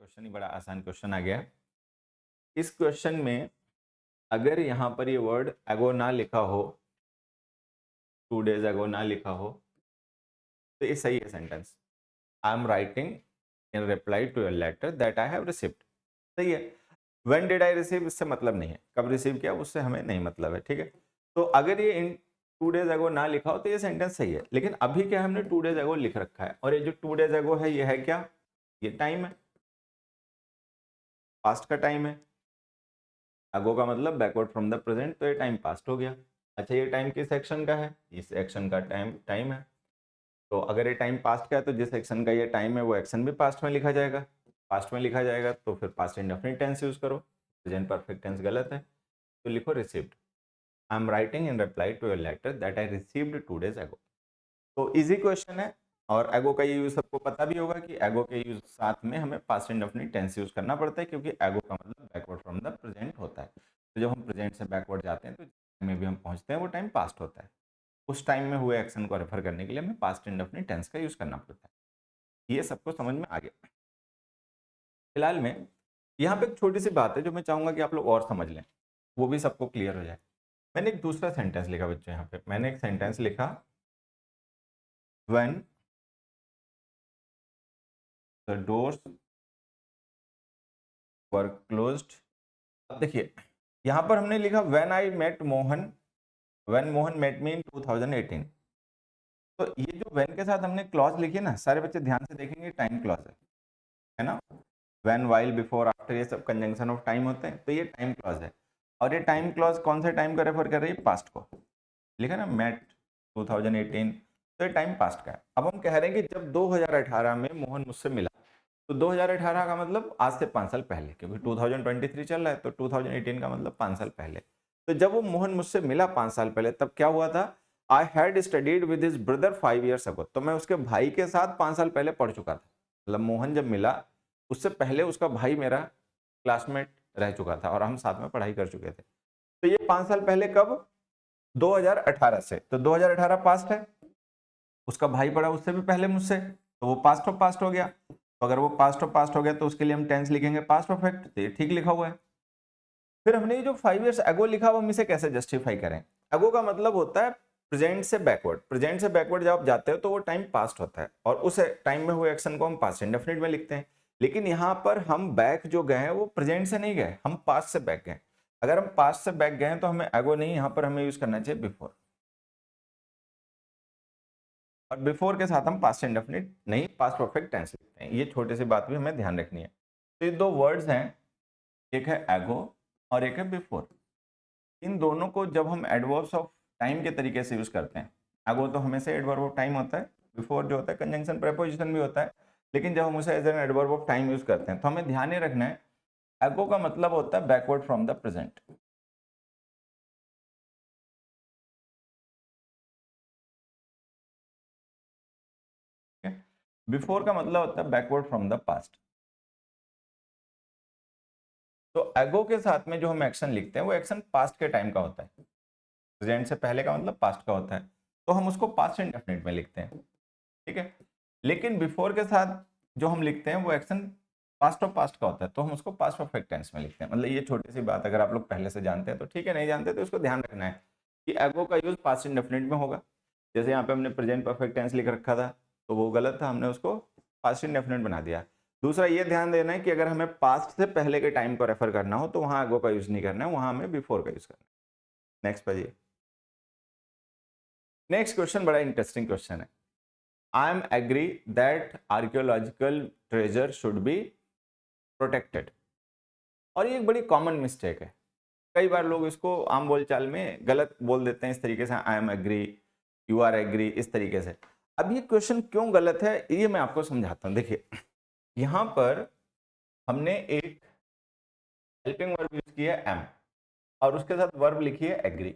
Question ही बड़ा आसान question आ गया। इस क्वेश्चन में अगर यहाँ पर ये वर्ड एगो ना लिखा हो, 2 days एगो ना लिखा हो, तो ये सही है sentence. I am writing in reply to your letter that I have received, सही है। व्हेन डिड आई रिसीव इससे मतलब नहीं है, कब रिसीव किया उससे हमें नहीं मतलब है, ठीक है। तो अगर ये इन 2 days एगो ना लिखा हो तो ये सेंटेंस सही है, लेकिन अभी क्या हमने 2 days एगो लिख रखा है, और ये जो 2 days एगो है ये है क्या, ये टाइम है, पास्ट का टाइम है। अगो का मतलब बैकवर्ड फ्रॉम द प्रेजेंट, तो ये टाइम पास्ट हो गया। अच्छा, ये टाइम किस एक्शन का है, इस एक्शन का टाइम है। तो अगर ये टाइम पास्ट का है तो जिस एक्शन का ये टाइम है वो एक्शन भी पास्ट में लिखा जाएगा। पास्ट में लिखा जाएगा तो फिर पास्ट इंडेफिनिट टेंस यूज करो, प्रेजेंट परफेक्ट टेंस गलत है, तो लिखो received. I am writing in reply to your letter that I received 2 days एगो। तो इजी क्वेश्चन है, और एगो का ये यूज सबको पता भी होगा कि एगो के यूज साथ में हमें पास्ट इंडेफिनिट टेंस यूज करना पड़ता है, क्योंकि एगो का मतलब बैकवर्ड फ्रॉम द प्रेजेंट होता है। तो जब हम प्रेजेंट से बैकवर्ड जाते हैं तो टाइम में भी हम पहुंचते हैं वो टाइम पास्ट होता है। उस टाइम में हुए एक्शन को रेफर करने के लिए हमें पास्ट इंडेफिनिट टेंस का यूज करना पड़ता है। ये सबको समझ में आ गया। फिलहाल में यहाँ पे एक छोटी सी बात है जो मैं चाहूंगा कि आप लोग और समझ लें, वो भी सबको क्लियर हो जाए। मैंने एक दूसरा सेंटेंस लिखा बच्चों, यहाँ पे मैंने एक सेंटेंस लिखा, when the doors were closed. अब देखिए यहाँ पर हमने लिखा when I met Mohan, when Mohan met me in 2018। तो ये जो व्हेन के साथ हमने क्लॉज लिखी है ना, सारे बच्चे ध्यान से देखेंगे टाइम क्लॉज है ना। व्हेन, व्हाइल, बिफोर, आफ्टर, ये सब कंजंक्शन ऑफ टाइम होते हैं, तो ये टाइम क्लॉज है। और ये टाइम क्लॉज कौन से टाइम को रेफर कर रही है, पास्ट को। लिखा ना मेट 2018, तो ये टाइम पास्ट का है। अब हम कह रहे हैं कि जब 2018 में मोहन मुझसे मिला, तो 2018 का मतलब आज से 5 साल पहले, क्योंकि 2023 चल रहा है, तो 2018 का मतलब 5 साल पहले। तो जब वो मोहन मुझसे मिला 5 साल पहले, तब क्या हुआ था, I had studied with his brother 5 years ago। तो मैं उसके भाई के साथ 5 साल पहले पढ़ चुका था। मतलब मोहन जब मिला उससे पहले उसका भाई मेरा क्लासमेट रह चुका था और हम साथ में पढ़ाई कर चुके थे। तो ये 5 साल पहले कब, 2018 से, तो 2018 पास्ट है। उसका भाई पढ़ा उससे भी पहले मुझसे, तो वो पास्ट ऑफ पास्ट हो गया। तो अगर वो पास्ट ऑफ पास्ट हो गया तो उसके लिए हम टेंस लिखेंगे पास्ट परफेक्ट, तो ये ठीक लिखा हुआ है। फिर हमने ये जो 5 years अगो लिखा हुआ, हम इसे कैसे जस्टिफाई करें। अगो का मतलब होता है प्रेजेंट से बैकवर्ड। प्रेजेंट से बैकवर्ड जब आप जाते हो तो वो टाइम पास्ट होता है, और उस टाइम में हुए एक्शन को हम पास्ट इंडेफिनिट में लिखते हैं। लेकिन यहाँ पर हम बैक जो गए हैं वो प्रेजेंट से नहीं गए, हम पास्ट से बैक गए। अगर हम पास्ट से बैक गए तो हमें अगो नहीं, यहाँ पर हमें यूज करना चाहिए बिफोर। और बिफोर के साथ हम पास्ट इंडेफिनिट नहीं, पास्ट परफेक्ट टेंस लिखते हैं। ये छोटी सी बात भी हमें ध्यान रखनी है। तो ये दो वर्ड्स हैं, एक है एगो और एक है बिफोर। इन दोनों को जब हम एडवर्ब्स ऑफ टाइम के तरीके से यूज करते हैं, एगो तो हमेशा एडवर्ब ऑफ टाइम होता है, बिफोर जो होता है कंजंक्शन प्रेपोजिशन भी होता है, लेकिन जब हम उसे as an adverb of time use करते हैं तो हमें ध्यान ही रखना है एगो का मतलब होता है backward from the present. Before का मतलब होता है बैकवर्ड फ्रॉम द पास्ट। तो एगो के साथ में जो हम एक्शन लिखते हैं वो एक्शन पास्ट के टाइम का होता है, प्रेजेंट से पहले का मतलब पास्ट का होता है, तो हम उसको पास्ट इंडेफिनिट में लिखते हैं, ठीक है। लेकिन बिफोर के साथ जो हम लिखते हैं वो एक्शन पास्ट ऑफ पास्ट का होता है, तो हम उसको पास्ट परफेक्ट टेंस में लिखते हैं। मतलब ये छोटी सी बात अगर आप लोग पहले से जानते हैं तो ठीक है, नहीं जानते तो इसको ध्यान रखना है कि एगो का यूज पास्ट इंडेफिनिट में होगा। जैसे यहाँ पे हमने प्रेजेंट परफेक्ट टेंस लिख रखा था तो वो गलत था, हमने उसको पास्ट इंडेफिनिट बना दिया। दूसरा ये ध्यान देना है कि अगर हमें पास्ट से पहले के टाइम को रेफर करना हो तो वहां एगो का यूज नहीं करना है, वहां हमें बिफोर का यूज करना है। नेक्स्ट पढ़िए। नेक्स्ट क्वेश्चन बड़ा इंटरेस्टिंग क्वेश्चन है। I am agree that archaeological treasure should be protected। और ये एक बड़ी कॉमन मिस्टेक है, कई बार लोग इसको आम बोलचाल में गलत बोल देते हैं इस तरीके से, I am agree, you are agree, इस तरीके से। अब ये क्वेश्चन क्यों गलत है ये मैं आपको समझाता हूँ। देखिए यहाँ पर हमने एक हेल्पिंग वर्ब यूज किया है एम, और उसके साथ वर्ब लिखी है एग्री।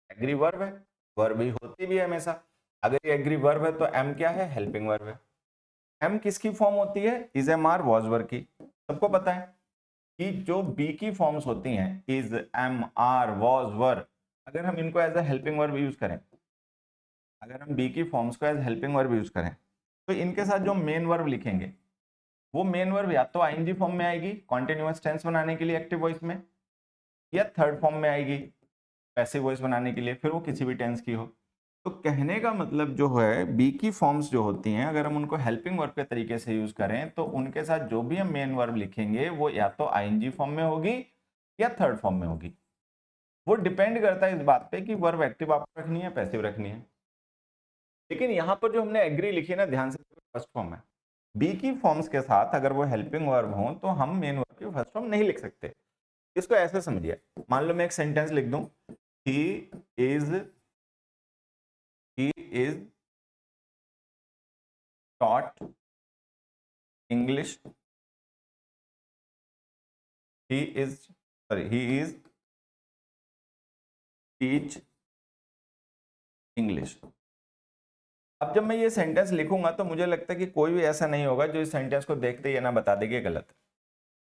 एग्री वर्ब है, वर्ब ही होती भी है हमेशा। अगर ये एग्री वर्ब है तो एम क्या है, हेल्पिंग वर्ब है। एम किसकी फॉर्म होती है, is am are was were की। सबको पता है कि जो बी की फॉर्म्स होती हैं, is am are was were, अगर हम इनको as a helping verb use करें, अगर हम बी की फॉर्म्स को एज हेल्पिंग वर्ब यूज करें तो इनके साथ जो मेन वर्ब लिखेंगे वो मेन वर्ब या तो आईएनजी फॉर्म में आएगी कॉन्टिन्यूअस टेंस बनाने के लिए एक्टिव वॉइस में, या थर्ड फॉर्म में आएगी पैसिव वॉइस बनाने के लिए, फिर वो किसी भी टेंस की हो। तो कहने का मतलब जो है बी की फॉर्म्स जो होती हैं अगर हम उनको हेल्पिंग वर्ब के तरीके से यूज करें तो उनके साथ जो भी हम मेन वर्ब लिखेंगे वो या तो आईएनजी फॉर्म में होगी या थर्ड फॉर्म में होगी। वो डिपेंड करता है इस बात पे कि वर्ब एक्टिव आपको रखनी है पैसिव रखनी है। लेकिन यहाँ पर जो हमने एग्री लिखी है ना, ध्यान से फर्स्ट फॉर्म है। बी की फॉर्म्स के साथ अगर वो हेल्पिंग वर्ब हो तो हम मेन वर्ब की फर्स्ट फॉर्म नहीं लिख सकते। इसको ऐसे समझिए, मान लो मैं एक सेंटेंस लिख दूं, he is taught English, he is teach English। अब जब मैं ये सेंटेंस लिखूंगा तो मुझे लगता है कि कोई भी ऐसा नहीं होगा जो इस सेंटेंस को देखते ये ना बता देगा ये गलत है।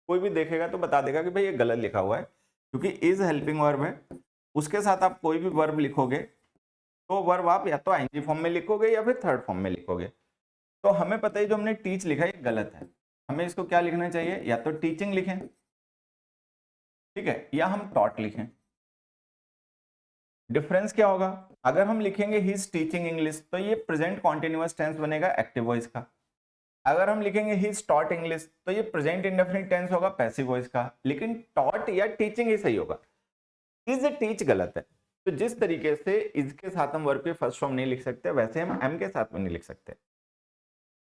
कोई भी देखेगा तो बता देगा कि भाई ये गलत लिखा हुआ है, क्योंकि इज हेल्पिंग वर्ब है। उसके साथ आप कोई भी वर्ब लिखोगे तो वर्ब आप या तो आईएनजी फॉर्म में लिखोगे या फिर थर्ड फॉर्म में लिखोगे। तो हमें पता है जो हमने टीच लिखा है ये गलत है, हमें इसको क्या लिखना चाहिए, या तो टीचिंग लिखें, ठीक है, या हम टॉट लिखें। डिफरेंस क्या होगा, अगर हम लिखेंगे ही इज टीचिंग इंग्लिश तो ये प्रेजेंट कॉन्टिन्यूअस टेंस बनेगा एक्टिव वॉइस का। अगर हम लिखेंगे ही इज टॉट इंग्लिश तो ये प्रेजेंट इंडेफिनिट टेंस होगा पैसिव वॉइस का। लेकिन टॉट या टीचिंग ही सही होगा, इज टीच गलत है। तो जिस तरीके से इज के साथ हम वर्ब की फर्स्ट फॉर्म नहीं लिख सकते वैसे हम एम के साथ में नहीं लिख सकते।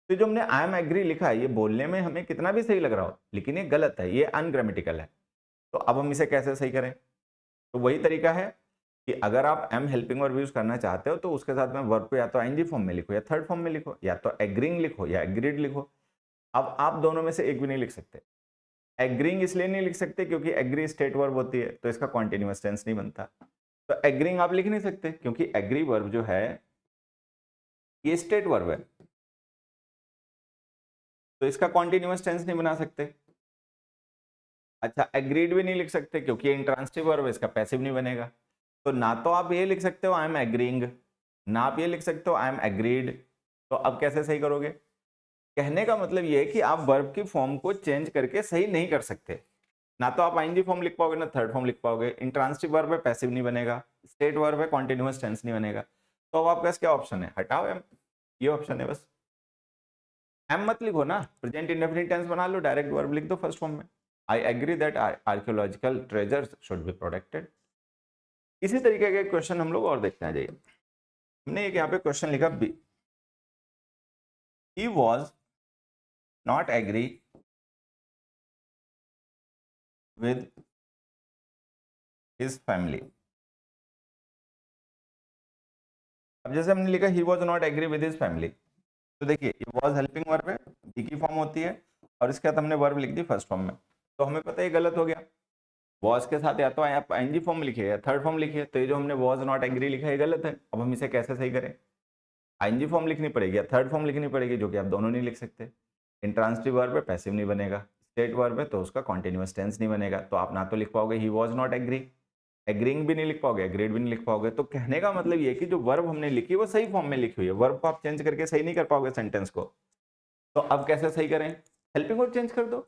तो जो हमने आई एम एग्री लिखा है ये बोलने में हमें कितना भी सही लग रहा हो लेकिन ये गलत है, ये अनग्रामेटिकल है। तो अब हम इसे कैसे सही करें, तो वही तरीका है कि अगर आप एम हेल्पिंग वर्ब यूज करना चाहते हो तो उसके साथ में वर्ब को या तो आईएनजी फॉर्म में लिखो या थर्ड फॉर्म में लिखो, या तो एग्रीइंग लिखो या एग्रीड लिखो। अब आप दोनों में से एक भी नहीं लिख सकते। एग्रीइंग इसलिए नहीं लिख सकते क्योंकि एग्री स्टेट वर्ब होती है तो इसका कॉन्टिन्यूअस टेंस नहीं बनता। तो एग्रीइंग आप लिख नहीं सकते क्योंकि एग्री वर्ब जो है ये स्टेट वर्ब है, तो इसका कॉन्टिन्यूअस टेंस नहीं बना सकते। अच्छा, एग्रीड भी नहीं लिख सकते क्योंकि इंट्रांसिटिव वर्ब है, इसका पैसिव नहीं बनेगा। तो ना तो आप ये लिख सकते हो आई एम एग्रीइंग, ना आप ये लिख सकते हो आई एम एग्रीड। तो अब कैसे सही करोगे, कहने का मतलब ये है कि आप वर्ब की फॉर्म को चेंज करके सही नहीं कर सकते। ना तो आप आईएनजी फॉर्म लिख पाओगे ना थर्ड फॉर्म लिख पाओगे। इंट्रांसिटिव वर्ब है पैसिव नहीं बनेगा, स्टेट वर्ब है कॉन्टिन्यूअस टेंस नहीं बनेगा। तो अब आपके पास क्या ऑप्शन है, हटाओ एम, ये ऑप्शन है बस। एम मत लिखो ना, प्रेजेंट इंडेफिनिट टेंस बना लो, डायरेक्ट वर्ब लिख दो फर्स्ट फॉर्म में। I agree that archaeological treasures should be protected. इसी तरीके के क्वेश्चन हम लोग और देखते हैं। जाइए, हमने एक यहाँ पे क्वेश्चन लिखा B, he was not agree with his family. अब जैसे हमने लिखा he was not agree with his family, तो देखिए ये वॉज हेल्पिंग वर्ब है, बी की फॉर्म होती है और इसके बाद हमने वर्ब लिख दी फर्स्ट फॉर्म में, तो हमें पता है ये गलत हो गया। वॉज के साथ या तो आप आईएनजी फॉर्म में लिखिए या थर्ड फॉर्म लिखिए, तो ये जो हमने वॉज नॉट एग्री लिखा है गलत है। अब हम इसे कैसे सही करें, आईएनजी फॉर्म लिखनी पड़ेगी या थर्ड फॉर्म लिखनी पड़ेगी, जो कि आप दोनों नहीं लिख सकते। इंट्रांसिटिव वर्ब है पैसिव नहीं बनेगा, स्टेट वर्ब है तो उसका कॉन्टिन्यूअस टेंस नहीं बनेगा। तो आप ना तो लिख पाओगे he was not agree, agreeing भी नहीं लिख पाओगे, एग्रीड भी नहीं लिख पाओगे। तो कहने का मतलब ये कि जो वर्ब हमने लिखी वो सही फॉर्म में लिखी हुई है, वर्ब को आप चेंज करके सही नहीं कर पाओगे सेंटेंस को। तो अब कैसे सही करें, हेल्पिंग वर्ब चेंज कर दो,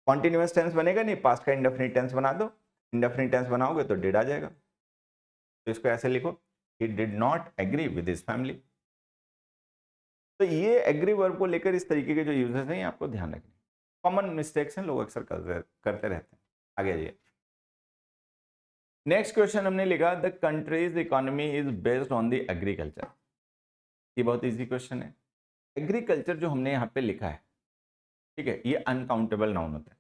कॉन्टिन्यूअस टेंस बनेगा नहीं, पास्ट का इंडेफिनिट टेंस बना दो। इंडेफिनिट टेंस बनाओगे तो डिड आ जाएगा। तो इसको ऐसे लिखो, he did not agree with his family. तो ये एग्री वर्ब को लेकर इस तरीके के जो यूजेस हैं आपको ध्यान रखने, कॉमन मिस्टेक्स हैं, लोग अक्सर करते रहते हैं। आगे आइए, नेक्स्ट क्वेश्चन हमने लिखा the countries economy is based on the agriculture. ये बहुत इजी क्वेश्चन है। एग्रीकल्चर जो हमने यहाँ पे लिखा है, ठीक है, ये अनकाउंटेबल नाउन होता है।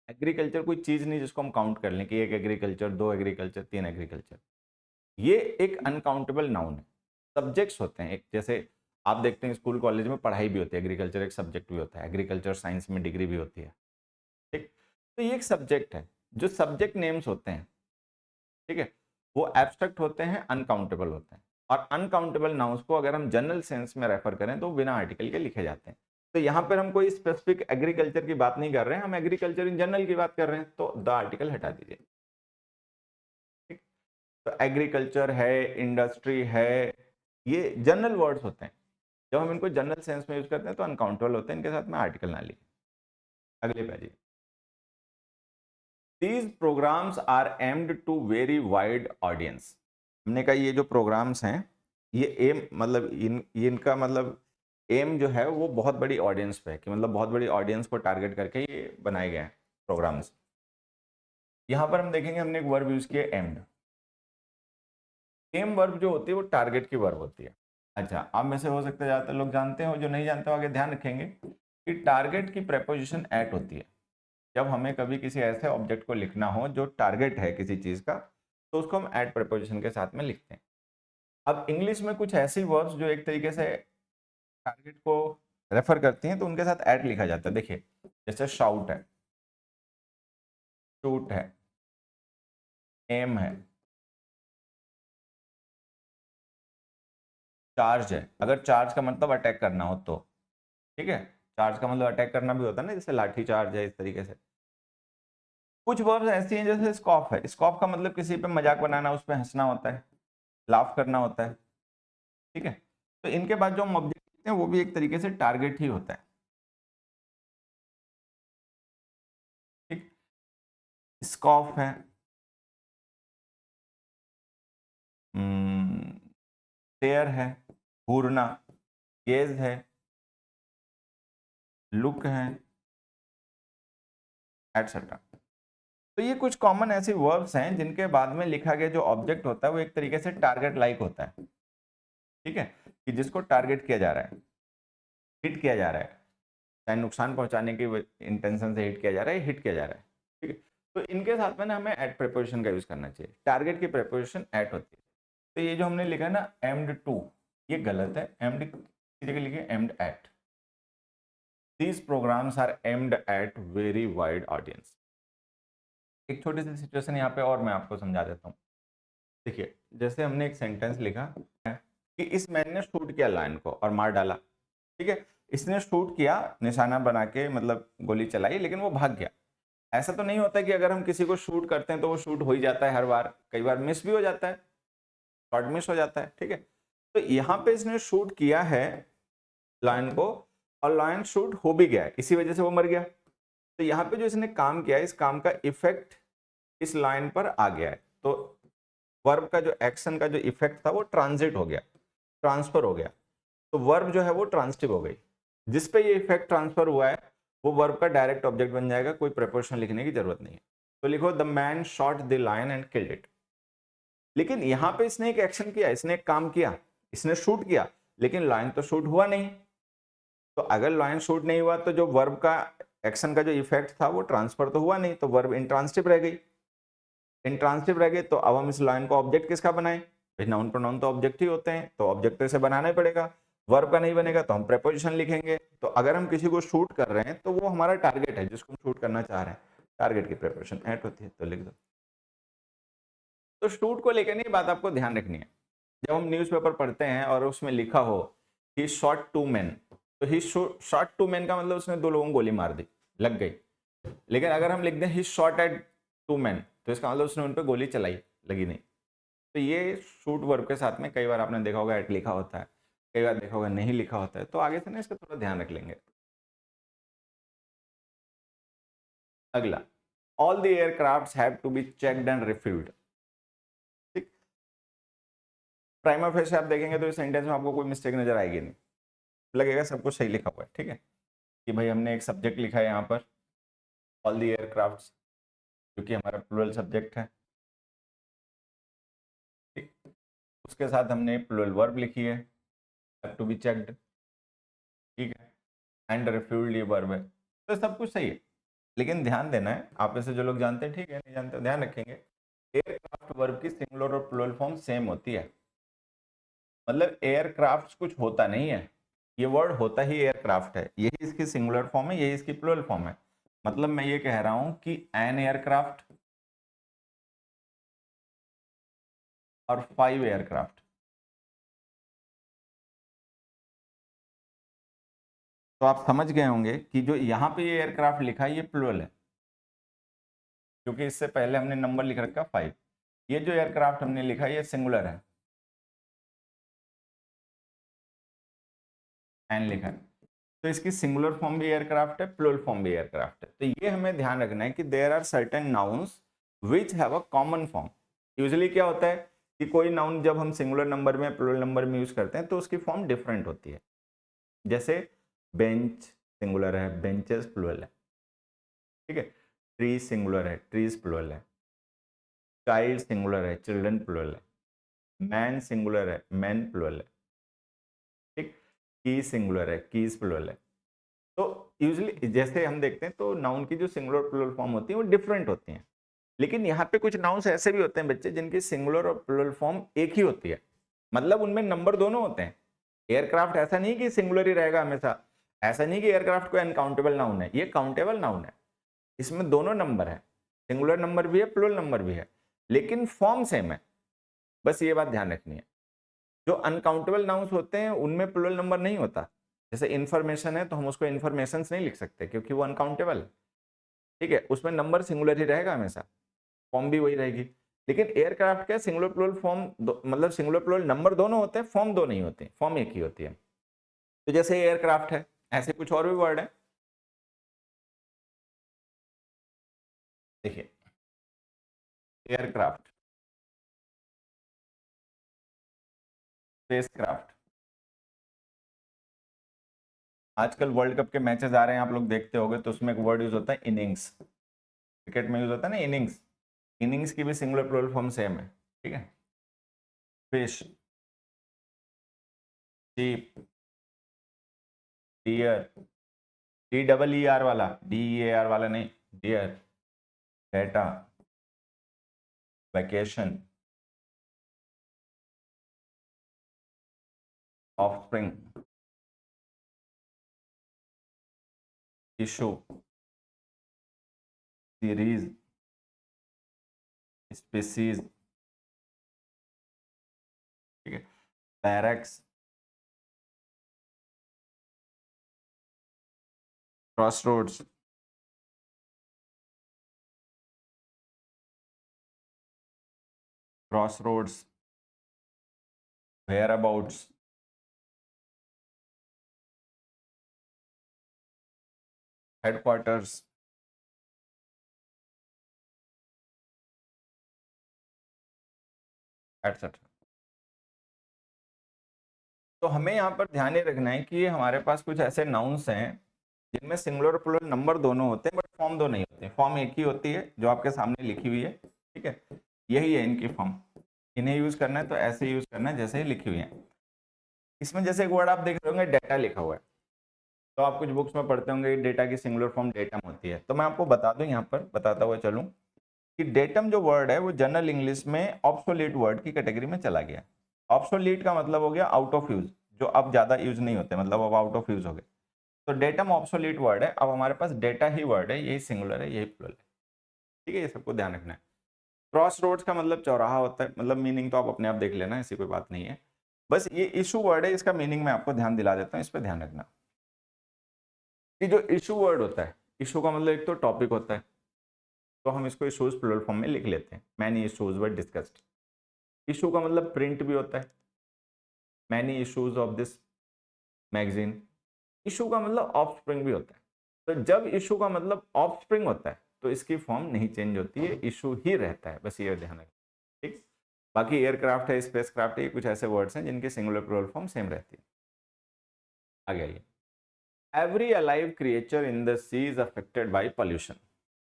एग्रीकल्चर कोई चीज नहीं जिसको हम काउंट कर लें कि एक एग्रीकल्चर, दो एग्रीकल्चर, तीन एग्रीकल्चर। ये एक अनकाउंटेबल नाउन है। सब्जेक्ट्स होते हैं, एक जैसे आप देखते हैं स्कूल कॉलेज में पढ़ाई भी होती है, एग्रीकल्चर एक सब्जेक्ट भी होता है, एग्रीकल्चर साइंस में डिग्री भी होती है, ठीक। तो ये एक सब्जेक्ट है। जो सब्जेक्ट नेम्स होते हैं, ठीक है, वो एब्स्ट्रैक्ट होते हैं, अनकाउंटेबल होते हैं। और अनकाउंटेबल नाउन्स को अगर हम जनरल सेंस में रेफर करें तो बिना आर्टिकल के लिखे जाते हैं। तो यहाँ पर हम कोई स्पेसिफिक एग्रीकल्चर की बात नहीं कर रहे हैं, हम एग्रीकल्चर इन जनरल की बात कर रहे हैं, तो द आर्टिकल हटा दीजिए, ठीक। तो एग्रीकल्चर है, इंडस्ट्री है, ये जनरल वर्ड्स होते हैं। जब हम इनको जनरल सेंस में यूज करते हैं तो अनकाउंटेबल होते हैं, इनके साथ में आर्टिकल ना लिखें। अगले page, these programs are aimed to very wide audience. हमने कहा ये जो प्रोग्राम्स हैं ये एम मतलब इनका मतलब एम जो है वो बहुत बड़ी ऑडियंस पे है, कि मतलब बहुत बड़ी ऑडियंस को टारगेट करके ये बनाए गए हैं प्रोग्राम्स। यहाँ पर हम देखेंगे हमने एक वर्ब यूज किया एम्ड। एम वर्ब जो होती है वो टारगेट की वर्ब होती है। अच्छा, आप में से हो सकता है ज़्यादातर लोग जानते हो, जो नहीं जानते हो आगे ध्यान रखेंगे कि टारगेट की प्रेपोजिशन एट होती है। जब हमें कभी किसी ऐसे ऑब्जेक्ट को लिखना हो जो टारगेट है किसी चीज़ का, तो उसको हम एट प्रेपोजिशन के साथ में लिखते हैं। अब इंग्लिश में कुछ ऐसी वर्ब्स जो एक तरीके से टारगेट को रेफर करती हैं तो उनके साथ एट लिखा जाता है। देखिए जैसे शाउट है, शूट है, एम है, चार्ज है। अगर चार्ज का मतलब अटैक करना हो तो, ठीक है, चार्ज का मतलब अटैक करना भी होता है ना, जैसे लाठी चार्ज है, इस तरीके से। कुछ वर्ब्स ऐसी हैं जैसे स्कॉफ है, स्कॉफ का मतलब किसी पे मजाक बनाना, उस पर हंसना होता है, लाफ करना होता है, ठीक है। तो इनके बाद जो हम ऑब्जेक्ट लिखते हैं वो भी एक तरीके से टारगेट ही होता है, ठीक। स्कॉफ है, स्टेयर है, घूरना, गेज है, लुक है, एटसेट्रा। तो ये कुछ कॉमन ऐसी वर्ब्स हैं जिनके बाद में लिखा गया जो ऑब्जेक्ट होता है वो एक तरीके से टारगेट लाइक होता है, ठीक है, कि जिसको टारगेट किया जा रहा है, हिट किया जा रहा है, चाहे नुकसान पहुंचाने की इंटेंशन से हिट किया जा रहा है, हिट किया जा रहा है, ठीक है। तो इनके साथ में ना हमें एट प्रेपोजिशन का यूज करना चाहिए। टारगेट की प्रेपोजिशन एट होती है। तो ये जो हमने लिखा है ना एम्ड टू, ये गलत है, एम्ड की जगह लिखिए aimed at. These programs are aimed at very wide audience. एक छोटी सी सिचुएशन यहाँ पे और मैं आपको समझा देता हूँ। देखिए जैसे हमने एक सेंटेंस लिखा है कि इस मैन ने शूट किया लायन को और मार डाला, ठीक है। इसने शूट किया, निशाना बना के मतलब गोली चलाई, लेकिन वो भाग गया। ऐसा तो नहीं होता कि अगर हम किसी को शूट करते हैं तो वो शूट हो ही जाता है हर बार, कई बार मिस भी हो जाता है, शॉट मिस हो जाता है, ठीक है। तो यहाँ पे इसने शूट किया है लायन को और लायन शूट हो भी गया है, इसी वजह से वो मर गया। तो यहाँ पे जो इसने काम किया है, इस काम का इफेक्ट इस लाइन पर आ गया है। तो वर्ब का जो एक्शन का जो इफेक्ट था वो ट्रांजिट हो गया, ट्रांसफर हो गया। तो वर्ब जो है वो ट्रांसिटिव हो गई। जिस पे ये इफेक्ट ट्रांसफर हुआ है वो वर्ब का डायरेक्ट ऑब्जेक्ट बन जाएगा, कोई प्रेपोजिशन लिखने की जरूरत नहीं है। तो लिखो the man shot the lion and killed it. लेकिन यहां पे इसने एक एक्शन किया, इसने एक काम किया, इसने शूट किया, लेकिन लायन तो शूट हुआ नहीं। तो अगर लायन शूट नहीं हुआ तो जो वर्ब का एक्शन का जो इफेक्ट था वो ट्रांसफर तो हुआ नहीं, तो वर्ब इंट्रांसिटिव रह गई। इंट्रांसिटिव रह गई तो अब हम इस लाइन को ऑब्जेक्ट किसका बनाएं? नाउन प्रोनाउन तो ऑब्जेक्ट ही होते हैं, तो ऑब्जेक्ट से बनाना ही पड़ेगा। वर्ब का नहीं बनेगा तो हम प्रेपोजिशन लिखेंगे। तो अगर हम किसी को शूट कर रहे हैं तो वो हमारा टारगेट है, जिसको हम शूट करना चाह रहे हैं। टारगेट की प्रेपोजिशन एट होती है, तो लिख दो। तो शूट को लेकर नहीं बात आपको ध्यान रखनी है। जब हम न्यूज़पेपर पढ़ते हैं और उसमें लिखा हो ही शॉट टू मैन, तो ही शॉट टू मैन का मतलब उसने दो लोगों को गोली मार दी, लग गई। लेकिन अगर हम लिख दें ही शॉट एट टू मैन, तो इसका मतलब उसने उन पर गोली चलाई, लगी नहीं। तो ये शूट वर्ब के साथ में कई बार आपने देखा होगा एट लिखा होता है, कई बार देखा होगा नहीं लिखा होता है, तो आगे से ना इसका थोड़ा ध्यान रख लेंगे। अगला, all the aircrafts have to be checked and refuelled. ठीक, प्राइमा फेस आप देखेंगे तो इस सेंटेंस में आपको कोई मिस्टेक नजर आएगी नहीं, लगेगा सब कुछ सही लिखा हुआ है, ठीक है। कि भाई हमने एक सब्जेक्ट लिखा है यहाँ पर ऑल द एयरक्राफ्ट्स, क्योंकि हमारा प्लूरल सब्जेक्ट है, ठीक। उसके साथ हमने प्लूरल वर्ब लिखी है हैव टू बी चेक्ड, ठीक है, एंड रिफ्यूल्ड ये वर्ब है, तो सब कुछ सही है। लेकिन ध्यान देना है, आप में से जो लोग जानते हैं ठीक है, नहीं जानते ध्यान रखेंगे, एयरक्राफ्ट वर्ब की सिंगुलर और प्लूरल फॉर्म सेम होती है। मतलब एयरक्राफ्ट कुछ होता नहीं है, ये वर्ड होता ही एयरक्राफ्ट है, यही इसकी सिंगुलर फॉर्म है, यही इसकी प्लूरल फॉर्म है। मतलब मैं ये कह रहा हूं कि एन एयरक्राफ्ट और 5 एयरक्राफ्ट। तो आप समझ गए होंगे कि जो यहाँ पे ये एयरक्राफ्ट लिखा है ये प्लूरल है, क्योंकि इससे पहले हमने नंबर लिख रखा 5। ये जो एयरक्राफ्ट हमने लिखा है ये सिंगुलर है। एन लिखा है, तो इसकी सिंगुलर फॉर्म भी एयरक्राफ्ट है, प्लूरल फॉर्म भी एयरक्राफ्ट है। तो ये हमें ध्यान रखना है कि there are certain nouns which have a common form. Usually क्या होता है कि कोई नाउन जब हम सिंगुलर नंबर में प्लूरल नंबर में यूज करते हैं तो उसकी फॉर्म डिफरेंट होती है। जैसे बेंच सिंगुलर है, बेंचेस प्लूरल है, ठीक है। ट्री सिंगुलर है, ट्रीज प्लूरल है। चाइल्ड सिंगुलर है, चिल्ड्रन प्लूरल है। मैन सिंगुलर है, मैन प्लूरल है, ठीक। की सिंगुलर है, कीज प्लूरल है। तो यूजुअली जैसे हम देखते हैं तो नाउन की जो सिंगुलर प्लूरल फॉर्म होती है वो डिफरेंट होती हैं, लेकिन यहाँ पे कुछ नाउन्स ऐसे भी होते हैं बच्चे जिनकी सिंगुलर और प्लूरल फॉर्म एक ही होती है, मतलब उनमें नंबर दोनों होते हैं। एयरक्राफ्ट ऐसा नहीं कि सिंगुलर ही रहेगा हमेशा, ऐसा नहीं कि एयरक्राफ्ट को अनकाउंटेबल नाउन है, ये काउंटेबल नाउन है, इसमें दोनों नंबर है, सिंगुलर नंबर भी है, प्लूरल नंबर भी है, लेकिन फॉर्म सेम है। बस ये बात ध्यान रखनी है। जो अनकाउंटेबल नाउन्स होते हैं उनमें प्लूरल नंबर नहीं होता। जैसे इंफॉर्मेशन है तो हम उसको इंफॉर्मेशन नहीं लिख सकते क्योंकि वो अनकाउंटेबल है, ठीक है, उसमें नंबर सिंगुलर ही रहेगा हमेशा, फॉर्म भी वही रहेगी। लेकिन एयरक्राफ्ट का सिंगुलर प्लूरल फॉर्म मतलब सिंगुलर प्लूरल नंबर दोनों होते हैं, फॉर्म दो नहीं होते, फॉर्म एक ही होती है। तो जैसे एयरक्राफ्ट है, ऐसे कुछ और भी वर्ड है, देखिए एयरक्राफ्ट, स्पेसक्राफ्ट। आजकल वर्ल्ड कप के मैचेस आ रहे हैं, आप लोग देखते होंगे, तो उसमें एक वर्ड यूज होता है इनिंग्स, क्रिकेट में यूज होता है ना इनिंग्स, इनिंग्स की भी सिंगुलर प्लूरल फॉर्म सेम है, ठीक है। फिश, शीप, डियर, DEER वाला, DEAR वाला नहीं, deer, data, vacation, offspring, issue, series, species, ठीक है, barracks, crossroads, crossroads, whereabouts, headquarters, etcetera. तो हमें यहाँ पर ध्यान ये रखना है कि हमारे पास कुछ ऐसे नाउन्स हैं जिनमें सिंगुलर और प्लूरल नंबर दोनों होते हैं, बट फॉर्म दो नहीं होते, फॉर्म एक ही होती है जो आपके सामने लिखी हुई है, ठीक है, यही है इनकी फॉर्म। इन्हें यूज करना है तो ऐसे यूज करना है जैसे ही लिखी हुई है। इसमें जैसे एक वर्ड आप देख रहे होंगे डेटा लिखा हुआ है, तो आप कुछ बुक्स में पढ़ते होंगे डेटा की सिंगुलर फॉर्म डेटम होती है, तो मैं आपको बता दूं यहाँ पर बताता हुआ चलूं कि डेटम जो वर्ड है वो जनरल इंग्लिश में ऑब्सोलीट वर्ड की कैटेगरी में चला गया। ऑब्सोलीट का मतलब हो गया आउट ऑफ यूज, जो अब ज्यादा यूज नहीं होते, मतलब अब आउट ऑफ यूज हो गए। तो डेटम ऑब्सोलीट वर्ड है, अब हमारे पास डेटा ही वर्ड है, यही सिंगुलर है यही प्लूरल है, ठीक है, ये सबको ध्यान रखना है। क्रॉस रोड्स का मतलब चौराहा होता है, मतलब मीनिंग तो आप अपने आप देख लेना, ऐसी कोई बात नहीं है। बस ये इशू वर्ड है, इसका मीनिंग मैं आपको ध्यान दिला देता हूँ, इस पर ध्यान रखना कि जो इशू वर्ड होता है, इशू का मतलब एक तो टॉपिक होता है, तो हम इसको इशूज प्लूरल फॉर्म में लिख लेते हैं, many issues were discussed. Issue का मतलब प्रिंट भी होता है, many issues of this magazine. Issue का मतलब ऑफस्प्रिंग भी होता है, तो जब इशू का मतलब ऑफस्प्रिंग होता है तो इसकी फॉर्म नहीं चेंज होती है, इशू ही रहता है, बस ये ध्यान रखें, ठीक। बाकी एयरक्राफ्ट है, स्पेसक्राफ्ट है, ये कुछ ऐसे वर्ड्स हैं जिनकी सिंगुलर प्लूरल फॉर्म सेम रहती है। आगे आइए, every alive creature in the sea is affected by pollution.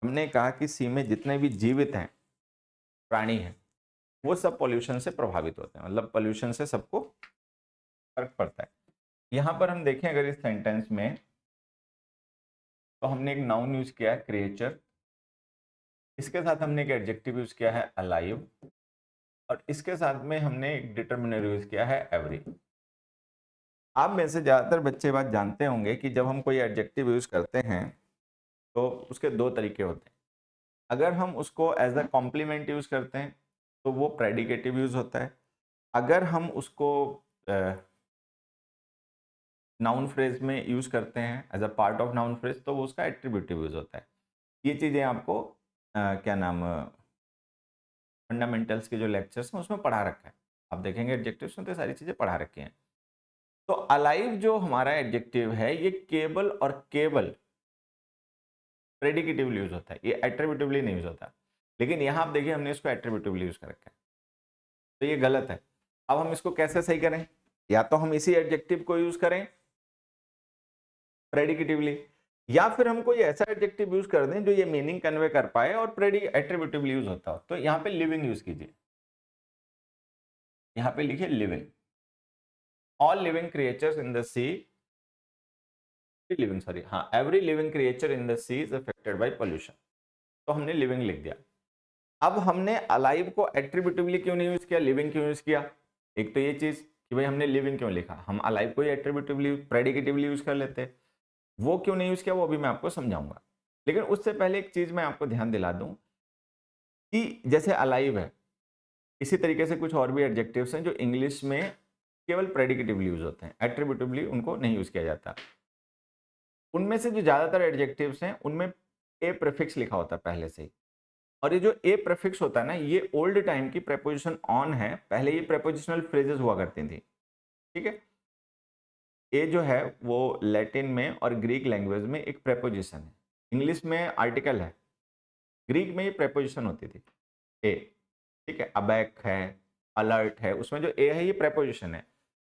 हमने कहा कि सी में जितने भी जीवित हैं, प्राणी हैं, वो सब पॉल्यूशन से प्रभावित होते हैं, मतलब पॉल्यूशन से सबको फर्क पड़ता है। यहाँ पर हम देखें अगर इस सेंटेंस में, तो हमने एक नाउन यूज किया है क्रिएचर, इसके साथ हमने एक एडजेक्टिव यूज किया है अलाइव, और इसके साथ में हमने एक डिटर्मिनर यूज किया है एवरी। आप में से ज्यादातर बच्चे बात जानते होंगे कि जब हम कोई एडजेक्टिव यूज करते हैं तो उसके दो तरीके होते हैं। अगर हम उसको एज अ कॉम्प्लीमेंट यूज करते हैं तो वो प्रेडिकेटिव यूज होता है, अगर हम उसको नाउन फ्रेज में यूज करते हैं as a part of noun phrase तो वो उसका एट्रीब्यूटिव यूज होता है। ये चीजें आपको क्या नाम फंडामेंटल्स के जो लेक्चर्स हैं उसमें पढ़ा रखा है, आप देखेंगे एडजेक्टिव्स में तो सारी चीजें पढ़ा रखी हैं। तो अलाइव जो हमारा एडजेक्टिव है ये केवल और केवल प्रेडिकेटिवली यूज होता है, ये एट्रीब्यूटिवली नहीं यूज होता। लेकिन यहाँ आप देखिए हमने इसको एट्रीब्यूटिवली यूज कर रखा है, तो ये गलत है। अब हम इसको कैसे सही करें? या तो हम इसी एडजेक्टिव को यूज करें प्रेडिकेटिवली, या फिर हम कोई ऐसा एडजेक्टिव यूज कर दें जो ये मीनिंग कन्वे कर पाए और एट्रीब्यूटिवली यूज होता हो। तो यहाँ पे लिविंग यूज कीजिए, यहाँ पे लिखिए living. All living creatures in the sea, living sorry, हाँ, every living creature in the sea is affected by pollution. तो हमने लिविंग लिख दिया। अब हमने अलाइव को एट्रीब्यूटिवली क्यों नहीं यूज किया, लिविंग क्यों यूज किया? एक तो ये चीज कि भाई हमने लिविंग क्यों लिखा, हम अलाइव को एट्रीब्यूटिवली प्रेडिकेटिवली यूज कर लेते, वो क्यों नहीं यूज किया वो भी मैं आपको समझाऊंगा। लेकिन उससे पहले एक चीज मैं आपको ध्यान दिला दूं कि जैसे अलाइव है, इसी तरीके से कुछ और भी एडजेक्टिव्स हैं जो इंग्लिश में केवल प्रेडिकेटिवली यूज होते हैं, एट्रीब्यूटिवली उनको नहीं यूज किया जाता। उनमें से जो ज्यादातर एडजेक्टिव्स हैं उनमें ए प्रीफिक्स लिखा होता है पहले से ही, और ये जो ए प्रीफिक्स होता है ना, ये ओल्ड टाइम की प्रेपोजिशन ऑन है, पहले ये प्रेपोजिशनल फ्रेजेस हुआ करती थी, ठीक है। ए जो है वो लैटिन में और ग्रीक लैंग्वेज में एक प्रेपोजिशन है, इंग्लिश में आर्टिकल है, ग्रीक में ये प्रेपोजिशन होती थी ए, ठीक है। अबैक है, अलर्ट है, उसमें जो ए है ये प्रेपोजिशन है,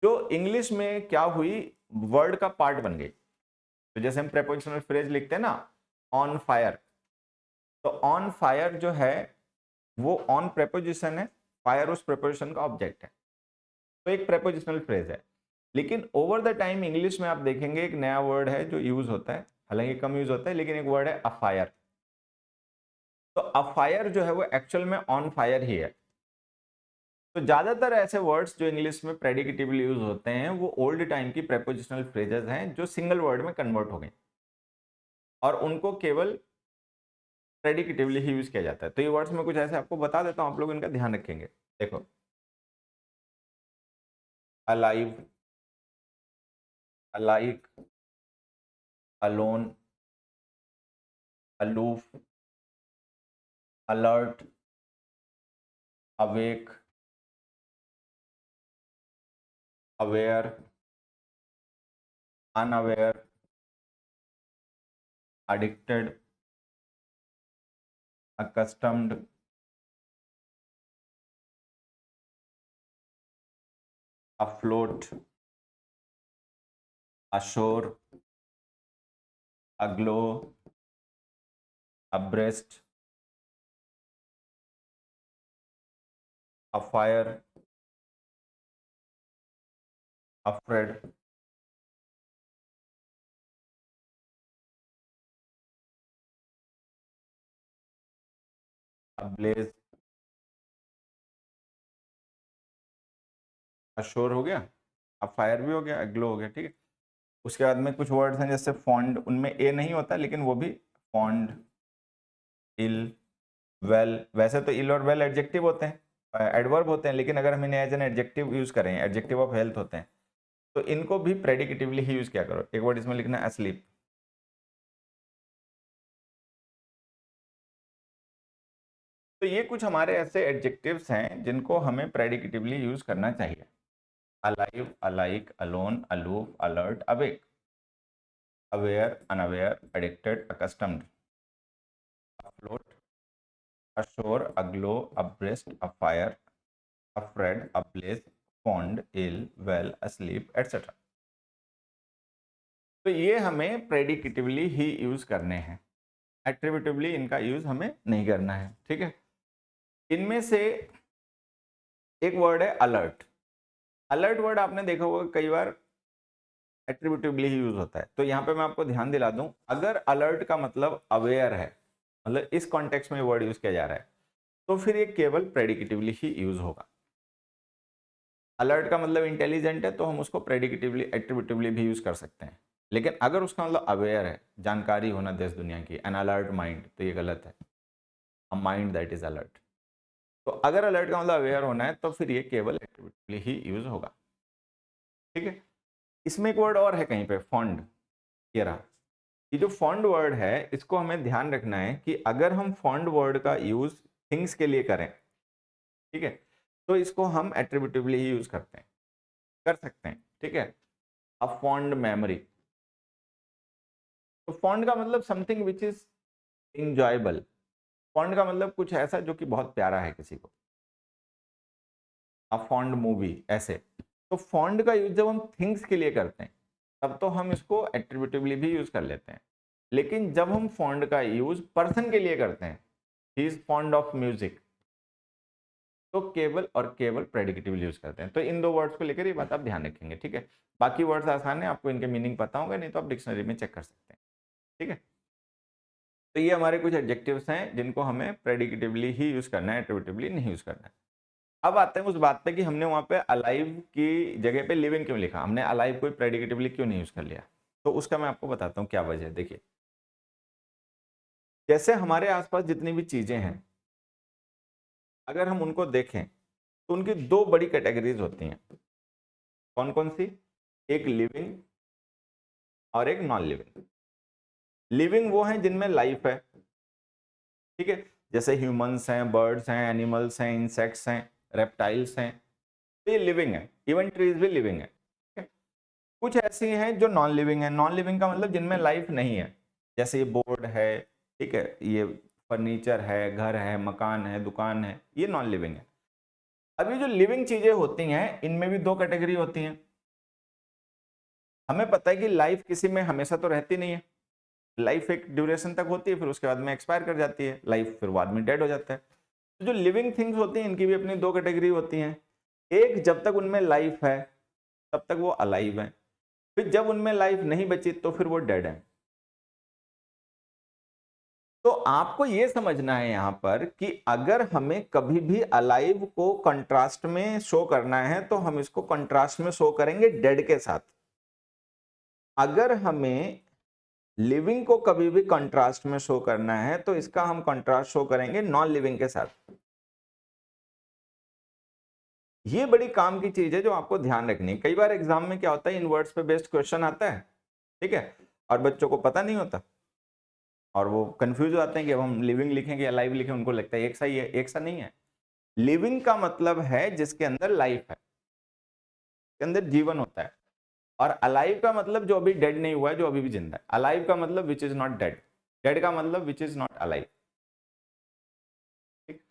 जो इंग्लिश में क्या हुई, वर्ड का पार्ट बन गई। तो जैसे हम प्रेपोजिशनल फ्रेज लिखते हैं ना, ऑन फायर, तो ऑन फायर जो है वो ऑन प्रेपोजिशन है, फायर उस प्रेपोजिशन का ऑब्जेक्ट है, तो एक प्रेपोजिशनल फ्रेज है। लेकिन ओवर द टाइम इंग्लिश में आप देखेंगे एक नया वर्ड है जो यूज होता है, हालांकि कम यूज होता है, लेकिन एक वर्ड है अफायर। तो अफायर जो है वो एक्चुअल में ऑन फायर ही है। तो ज्यादातर ऐसे वर्ड्स जो इंग्लिश में प्रेडिकेटिवली यूज होते हैं वो ओल्ड टाइम की प्रेपोजिशनल फ्रेजेस हैं जो सिंगल वर्ड में कन्वर्ट हो गए, और उनको केवल प्रेडिकेटिवली ही यूज किया जाता है। तो ये वर्ड्स में कुछ ऐसे आपको बता देता हूं, आप लोग इनका ध्यान रखेंगे। देखो, alive, alike, alone, aloof, alert, awake, aware, unaware, addicted, accustomed, afloat, ashore, aglow, abreast, afire, afraid, ablaze, ashore हो गया, अफायर भी हो गया, अग्लो हो गया, ठीक है। उसके बाद में कुछ वर्ड्स हैं जैसे फॉन्ड, उनमें ए नहीं होता लेकिन वो भी फॉन्ड, इल, वेल। वैसे तो इल और वेल एडजेक्टिव होते हैं, एडवर्ब होते हैं, लेकिन अगर हम इन्हें एज एन एडजेक्टिव यूज करें, एडजेक्टिव ऑफ हेल्थ होते हैं, तो इनको भी प्रेडिकेटिवली ही यूज किया करो। एक वर्ड इसमें लिखना अस्लीप। तो ये कुछ हमारे ऐसे एडजेक्टिव्स हैं जिनको हमें प्रेडिकेटिवली यूज करना चाहिए। Alive, alike, alone, aloof, alert, awake, aware, unaware, addicted, accustomed, afloat, ashore, aglow, abreast, afire, afraid, ablaze, fond, ill, well, asleep, etc. तो ये हमें प्रेडिकेटिवली ही यूज करने हैं, एट्रीब्यूटिवली इनका यूज हमें नहीं करना है, ठीक है। इनमें से एक वर्ड है अलर्ट। अलर्ट वर्ड आपने देखा होगा कई बार एट्रीब्यूटिवली ही यूज होता है। तो यहाँ पे मैं आपको ध्यान दिला दूं, अगर अलर्ट का मतलब अवेयर है, मतलब इस कॉन्टेक्स्ट में वर्ड यूज किया जा रहा है, तो फिर ये केवल प्रेडिकेटिवली ही यूज होगा। अलर्ट का मतलब इंटेलिजेंट है तो हम उसको प्रेडिकेटिवली एट्रीब्यूटिवली भी यूज कर सकते हैं। लेकिन अगर उसका मतलब अवेयर है, जानकारी होना देश दुनिया की, एन अलर्ट माइंड, तो ये गलत है। A mind that is alert. तो अगर अलर्ट का मतलब अवेयर होना है तो फिर ये केवल एट्रीब्यूटिवली ही यूज होगा, ठीक है। इसमें एक वर्ड और है कहीं पे, फॉन्ड, ये रहा। ये जो फॉन्ड वर्ड है इसको हमें ध्यान रखना है कि अगर हम फॉन्ड वर्ड का यूज थिंग्स के लिए करें, ठीक है, तो इसको हम एट्रीब्यूटिवली ही यूज करते हैं, कर सकते हैं, ठीक है। अ फॉन्ड मेमोरी। तो फॉन्ड का मतलब something which is enjoyable. Fond का मतलब कुछ ऐसा जो कि बहुत प्यारा है किसी को। अ फॉन्ड मूवी ऐसे। तो फॉन्ड का यूज जब हम थिंग्स के लिए करते हैं तब तो हम इसको एट्रीब्यूटिवली भी यूज कर लेते हैं, लेकिन जब हम फॉन्ड का यूज पर्सन के लिए करते हैं, he is fond of music, तो केवल और केवल प्रेडिकेटिवली यूज करते हैं। तो इन दो वर्ड्स को लेकर ये बात आप ध्यान रखेंगे, ठीक है। बाकी वर्ड्स आसान है, आपको इनके मीनिंग पता होगा, नहीं तो आप डिक्शनरी में चेक कर सकते हैं, ठीक है। तो ये हमारे कुछ एडजेक्टिव्स हैं जिनको हमें प्रेडिकेटिवली ही यूज करना है, एट्रीब्यूटिवली नहीं यूज करना है। अब आते हैं उस बात पे कि हमने वहां पे अलाइव की जगह पे लिविंग क्यों लिखा, हमने अलाइव को प्रेडिकेटिवली क्यों नहीं यूज कर लिया। तो उसका मैं आपको बताता हूँ क्या वजह है। देखिए, जैसे हमारे आसपास जितनी भी चीजें हैं, अगर हम उनको देखें तो उनकी दो बड़ी कैटेगरीज होती हैं। कौन कौन सी? एक लिविंग और एक नॉन लिविंग। लिविंग वो हैं जिनमें लाइफ है, ठीक है, जैसे ह्यूमंस हैं, बर्ड्स हैं, एनिमल्स हैं, इंसेक्ट्स हैं, रेप्टाइल्स हैं, तो ये लिविंग है। इवन ट्रीज भी लिविंग है, ठीक है। कुछ ऐसी हैं जो नॉन लिविंग है। नॉन लिविंग का मतलब जिनमें लाइफ नहीं है, जैसे ये बोर्ड है, ठीक है, ये फर्नीचर है, घर है, मकान है, दुकान है, ये नॉन लिविंग है। अब ये जो लिविंग चीजें होती हैं इनमें भी दो कैटेगरी होती हैं। हमें पता है कि लाइफ किसी में हमेशा तो रहती नहीं है, लाइफ एक ड्यूरेशन तक होती है, फिर उसके बाद में एक्सपायर कर जाती है लाइफ, फिर बाद में डेड हो जाता है। तो जो लिविंग थिंग्स होती हैं इनकी भी अपनी दो कैटेगरी होती हैं। एक, जब तक उनमें लाइफ है तब तक वो अलाइव है, फिर जब उनमें लाइफ नहीं बची तो फिर वो डेड है। तो आपको ये समझना है यहां पर कि अगर हमें कभी भी अलाइव को कंट्रास्ट में शो करना है तो हम इसको कंट्रास्ट में शो करेंगे डेड के साथ। अगर हमें लिविंग को कभी भी कंट्रास्ट में शो करना है तो इसका हम कंट्रास्ट शो करेंगे नॉन लिविंग के साथ। ये बड़ी काम की चीज है जो आपको ध्यान रखनी है। कई बार एग्जाम में क्या होता है, इन वर्ड्स पे बेस्ड क्वेश्चन आता है, ठीक है, और बच्चों को पता नहीं होता और वो कंफ्यूज हो जाते हैं कि अब हम लिविंग लिखेंगे या लाइव लिखें, उनको लगता है एक सा ही है। एक सा नहीं है। लिविंग का मतलब है जिसके अंदर लाइफ है, के अंदर जीवन होता है, और अलाइव का मतलब जो अभी डेड नहीं हुआ है, जो अभी भी जिंदा है। अलाइव का मतलब which is not dead, dead का मतलब विच इज नॉट अलाइव। ठीक।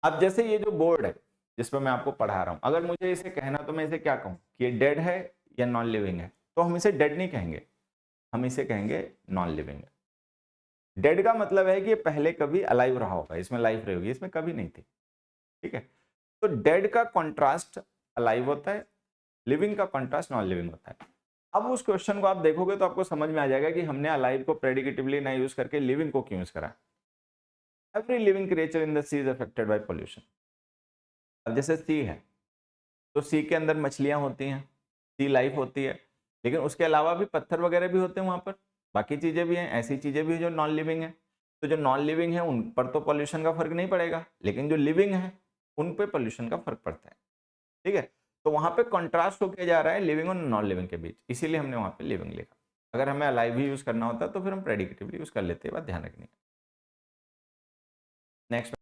अब जैसे ये जो बोर्ड है जिस पर मैं आपको पढ़ा रहा हूं, अगर मुझे इसे कहना तो मैं इसे क्या कहूं कि ये डेड है या नॉन लिविंग है, तो हम इसे डेड नहीं कहेंगे, हम इसे कहेंगे नॉन लिविंग है। डेड का मतलब है कि ये पहले कभी अलाइव रहा होगा, इसमें लाइफ रही होगी, इसमें कभी नहीं थी, ठीक है। तो डेड का कॉन्ट्रास्ट अलाइव होता है, लिविंग का कॉन्ट्रास्ट नॉन लिविंग होता है। अब उस क्वेश्चन को आप देखोगे तो आपको समझ में आ जाएगा कि हमने अलाइव को प्रेडिकेटिवली ना यूज करके लिविंग को क्यों यूज करा। Every living creature in the sea is affected by pollution. अब जैसे सी है तो सी के अंदर मछलियां होती हैं, सी लाइफ होती है, लेकिन उसके अलावा भी पत्थर वगैरह भी होते हैं वहां पर, बाकी चीजें भी हैं, ऐसी चीजें भी जो नॉन लिविंग है। तो जो नॉन लिविंग है उन पर तो पॉल्यूशन का फर्क नहीं पड़ेगा, लेकिन जो लिविंग है उन पे पॉल्यूशन का फर्क पड़ता है, ठीक है। तो वहां पे कंट्रास्ट हो किया जा रहा है लिविंग और नॉन लिविंग के बीच, इसीलिए हमने वहां पे लिविंग लिखा। अगर हमें अलाइव ही यूज करना होता तो फिर हम प्रेडिकेटिवली यूज कर लेते हैं, बात ध्यान रखनी है। नेक्स्ट